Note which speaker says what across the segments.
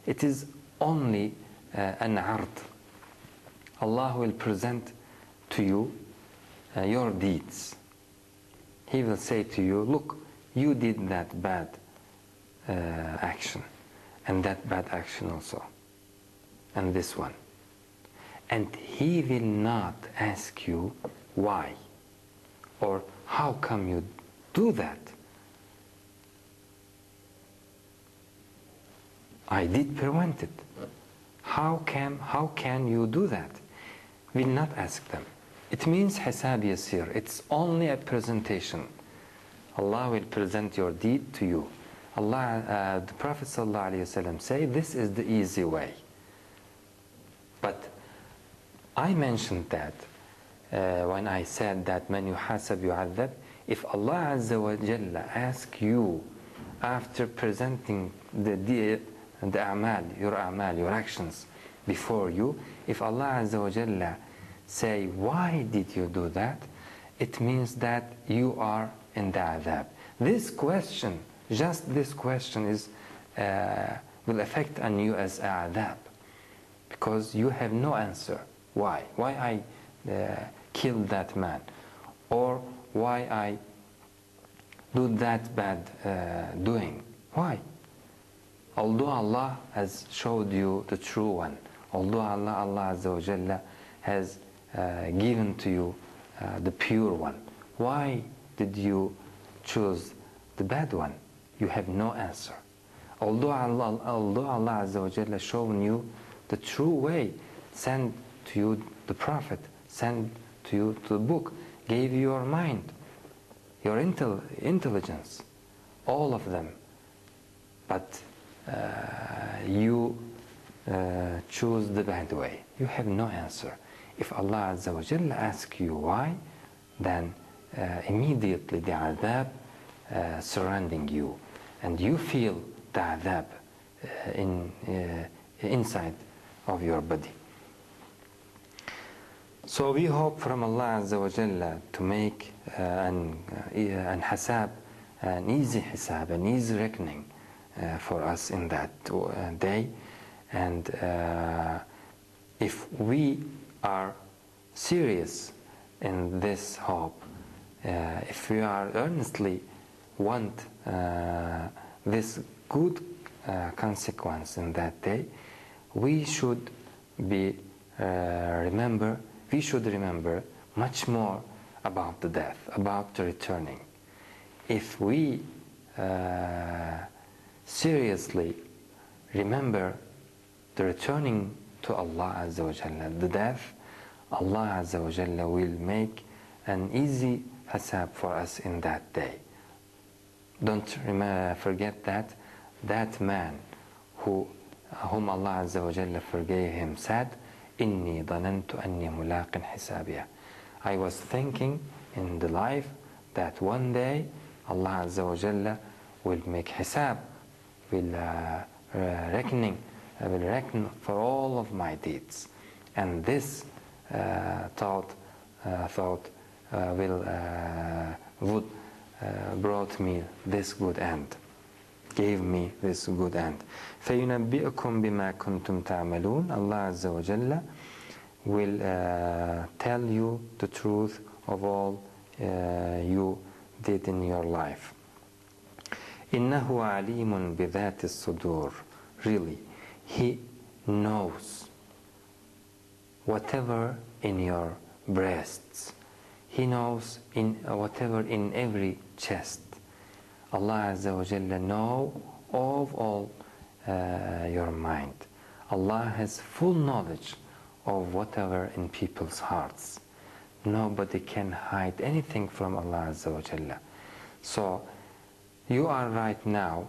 Speaker 1: It is only an ard. Allah will present to you your deeds. He will say to you, look, you did that bad action, and that bad action also, and this one. And He will not ask you why, or how come you do that. I did prevent it. How can you do that? Will not ask them. It means hisab yasir. It's only a presentation. Allah will present your deed to you. The Prophet ﷺ say this is the easy way. But I mentioned that when I said that man yuhasab yu'adhab, if Allah Azza wa Jalla asks you after presenting the a'mal, your actions before you, if Allah Azza wa Jalla say, why did you do that? It means that you are in the adhab. This question, just this question is will affect on you as adhab, because you have no answer. Why? Why I killed that man, or why I do that bad doing? Why? Although Allah has showed you the true one, although Allah Azza wa Jalla has given to you the pure one, why did you choose the bad one? You have no answer. Although Allah Azza wa Jalla shown you the true way, sent to you the Prophet, sent to you the book, gave you your mind, your intelligence, all of them, but you choose the bad way. You have no answer. If Allah Azza wa Jalla asks you why, then immediately the adhab surrounding you, and you feel the adhab inside of your body. So we hope from Allah Azza wa Jalla to make an hisab, an easy hisab, an easy reckoning for us in that day. And if we are serious in this hope, if we are earnestly want this good consequence in that day, we should remember much more about the death, about the returning. If we seriously remember the returning to Allah Azza wa Jalla, the death, Allah Azza wa Jalla will make an easy hisab for us in that day. Don't forget that man whom Allah Azza wa Jalla forgave him said, Inni dhanantu anni mulaqin hisabiya. I was thinking in the life that one day Allah Azza wa Jalla will make hisab, will reckon for all of my deeds. And this thought would brought me this good end, gave me this good end. فَيُنَبِّئُكُمْ بِمَا كُنْتُمْ تَعْمَلُونَ. Allah Azza wa Jalla will tell you the truth of all you did in your life. إِنَّهُ عَلِيمٌ بِذَاتِ الصُّدُورِ. Really, He knows whatever in your breasts. He knows whatever in every chest. Allah Azza wa Jalla knows of all your mind. Allah has full knowledge of whatever in people's hearts. Nobody can hide anything from Allah Azza wa Jalla. So you are right now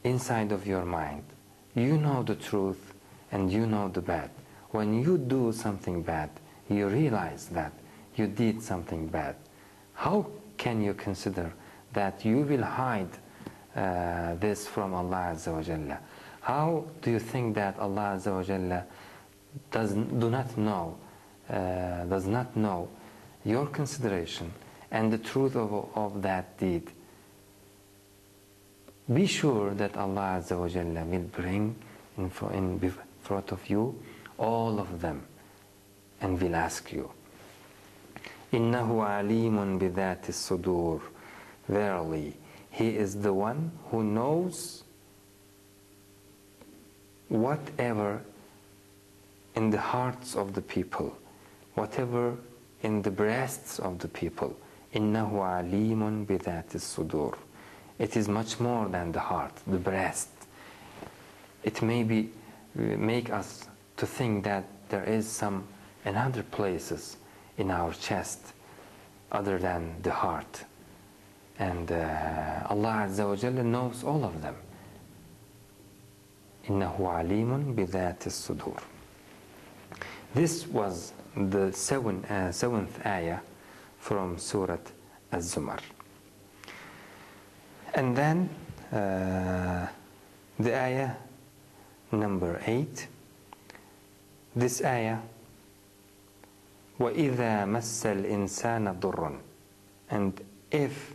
Speaker 1: inside of your mind. You know the truth and you know the bad. When you do something bad, you realize that you did something bad. How can you consider that you will hide this from Allah Azza wa Jalla? How do you think that Allah Azza wa Jalla does not know your consideration and the truth of that deed? Be sure that Allah Azza wa Jalla will bring in front of you, all of them, and will ask you. إِنَّهُ عَلِيمٌ بِذَاتِ الصُّدُورِ. Verily, He is the one who knows whatever in the hearts of the people, whatever in the breasts of the people. إِنَّهُ عَلِيمٌ بِذَاتِ الصُّدُورِ. It is much more than the heart, the breast. It may make us to think that there is some in other places in our chest other than the heart. And Allah Azza wa Jalla knows all of them. إِنَّهُ عَلِيمٌ بِذَاتِ الصُّدُورِ. This was the seventh ayah from Surah Az-Zomar. And then the ayah number 8. This ayah, وَإِذَا مَسَّ الْإِنسَانَ ضُرٌّ. And if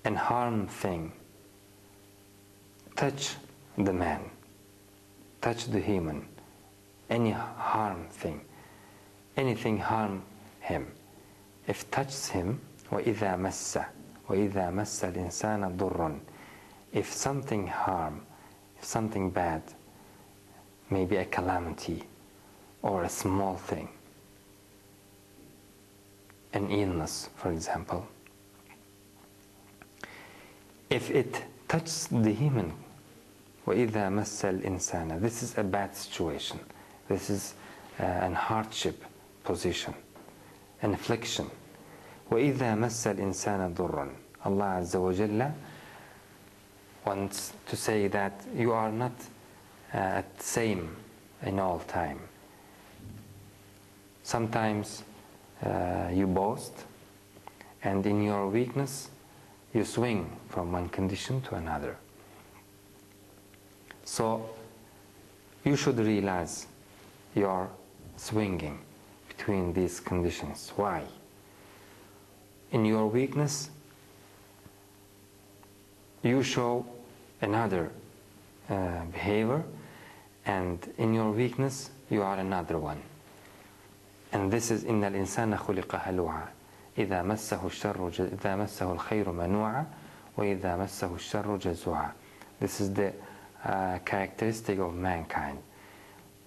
Speaker 1: an harm thing touch the man, touch the human, any harm thing, anything harm him, if touches him, وَإِذَا مَسَّ الْإِنسَانَ ضُرٌّ. If something harm, if something bad, maybe a calamity or a small thing, an illness, for example, if it touches the human, وَإِذَا مَسَّ الْإِنسَانَ, this is a bad situation, this is an hardship position, an affliction. وَإِذَا مَسَّ الْإِنسَانَ ضُرٌّ. Allah Azza wa Jalla wants to say that you are not at the same in all time. Sometimes you boast, and in your weakness you swing from one condition to another. So you should realize you're swinging between these conditions. Why? In your weakness you show another behavior, and in your weakness you are another one. And this is إِنَّ الْإِنسَانَ خُلِقَ هَلُوعًا إِذَا مَسَّهُ الْخَيْرُ مَنُوعًا وَإِذَا مَسَّهُ الشَّرُّ جَزُوعًا. This is the characteristic of mankind.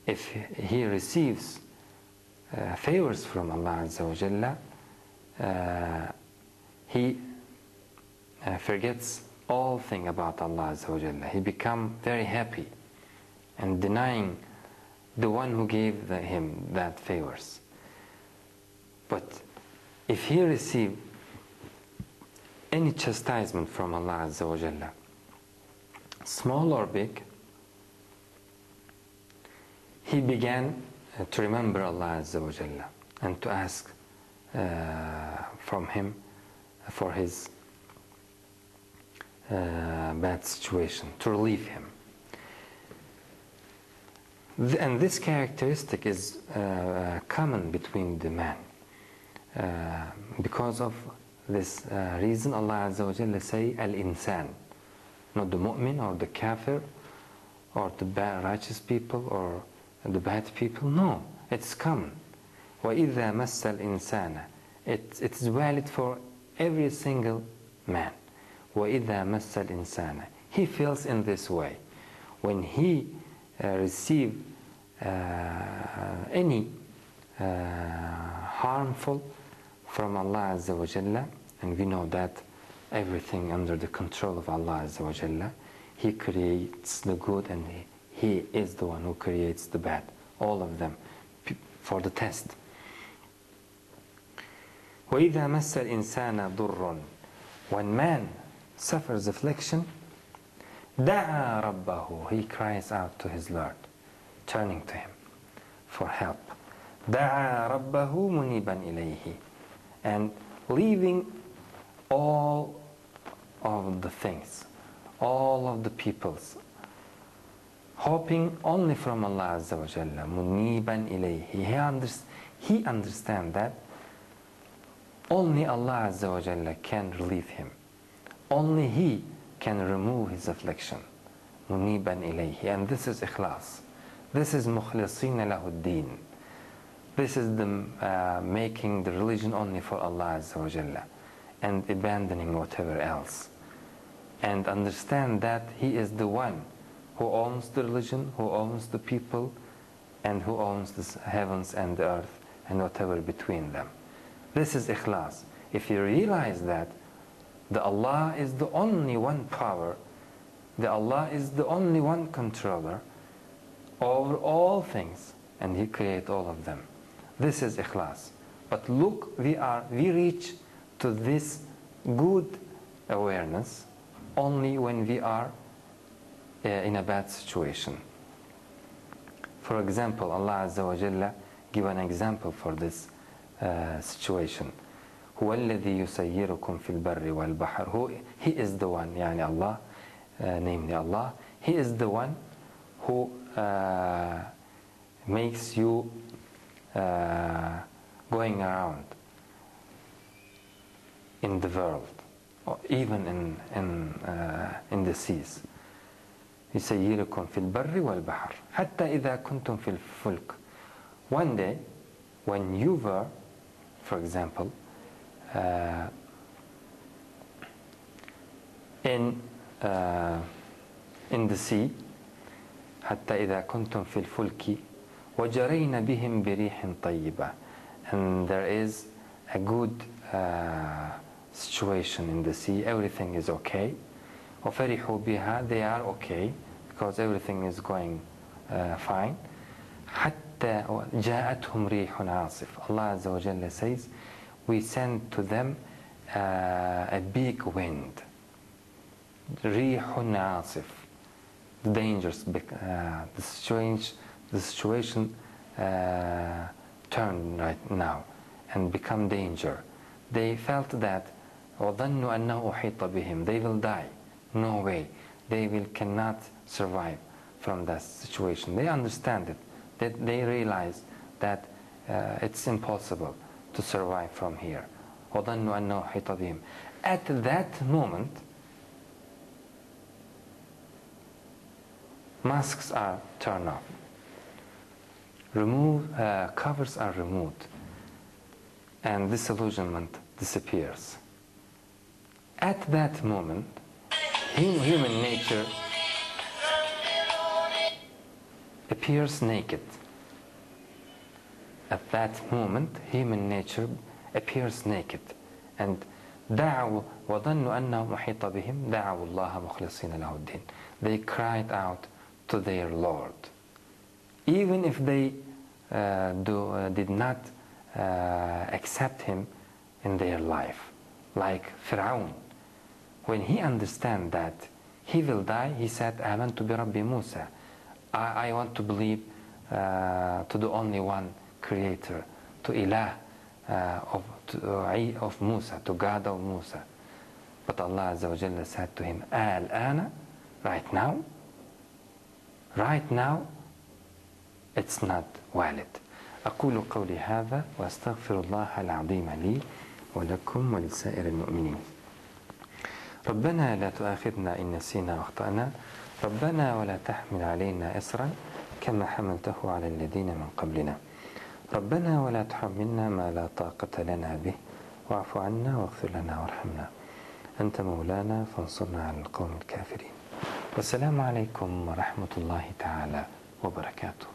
Speaker 1: If he receives favors from Allah Azza wa Jalla, he forgets all things about Allah Azza wa Jalla. He becomes very happy and denying the one who gave him that favors. But if he receives any chastisement from Allah Azza wa Jalla, small or big, he began to remember Allah Azza wa Jalla and to ask from him for his bad situation, to relieve him. And this characteristic is common between the man. Because of this reason, Allah Azza wa Jalla say al-insan, not the mu'min or the kafir or the bad righteous people or the bad people. No, it's common. وَإِذَا مَسَّ الْإِنسَانَ. It's valid for every single man. وَإِذَا مَسَّ الْإِنسَانَ. He feels in this way. When he receives any harmful from Allah Azza wa Jalla, and we know that everything under the control of Allah Azza wa Jalla, He creates the good and He is the one who creates the bad, all of them, for the test. وَإِذَا مَسَّ الْإِنسَانَ ضُرٌّ. When man suffers affliction, دَعَى رَبَّهُ. He cries out to his Lord, turning to Him for help. دَعَى رَبَّهُ مُنِيبًا إِلَيْهِ. And leaving all of the things, all of the peoples, hoping only from Allah Azza wa Jalla, مُنِيبًا إِلَيْهِ. He understands that only Allah Azza wa Jalla can relieve him. Only He can remove his affliction. منيبا إليه. And this is ikhlas. This is مخلصين له الدين. This is the making the religion only for Allah Azza wa Jalla and abandoning whatever else. And understand that He is the one who owns the religion, who owns the people, and who owns the heavens and the earth and whatever between them. This is ikhlas. If you realize that the Allah is the only one power, the Allah is the only one controller over all things, and He created all of them. This is ikhlas. But look, we reach to this good awareness only when we are in a bad situation. For example, Allah Azza wa Jalla give an example for this situation. هو الذي يسيركم في البر والبحر. He is the one, يعني Allah, namely Allah. He is the one who makes you going around in the world, or even in the seas. يسيركم في البر والبحر حتى إذا كنتم في الفلك. One day, when you were, for example, in the sea, حتى إذا كنتم في الفلك وجرين بهم بريح طيبة, and there is a good situation in the sea, everything is okay. وفرحوا بها, they are okay because everything is going fine. حتى جاءتهم ريح عاصف. Allah Azza wa Jalla says, we sent to them a big wind. ريح عاصف. The dangers, the situation turned right now and become danger. They felt that وظنوا أنه أحيط بهم. They will die. No way. They cannot survive from that situation. They understand it. They realize that it's impossible to survive from here. وظنوا أنه أحيط بهم. At that moment, masks are turned off. Covers are removed, and disillusionment disappears. At that moment, human nature appears naked. At that moment, human nature appears naked. And دعوا وظنوا أنهم محيط بهم دعوا الله مخلصين له الدين. They cried out to their Lord. Even if they did not accept Him in their life. Like Fir'aun. When he understand that he will die, he said, آمنت برب موسى. I want to believe to the only one creator, to Ilah of Musa, to God of Musa. But Allah Azza wa Jalla said to him, الآن, right now, it's not valid. أقول قولي هذا وأستغفر الله العظيم لي ولكم ولسائر المؤمنين. ربنا لا تؤاخذنا إن نسينا وأخطأنا ربنا ولا تحمل علينا إصرا كما حملته على الذين من قبلنا ربنا ولا تحملنا ما لا طاقة لنا به واعف عنا واغفر لنا وارحمنا أنت مولانا فانصرنا على القوم الكافرين. والسلام عليكم ورحمة الله تعالى وبركاته.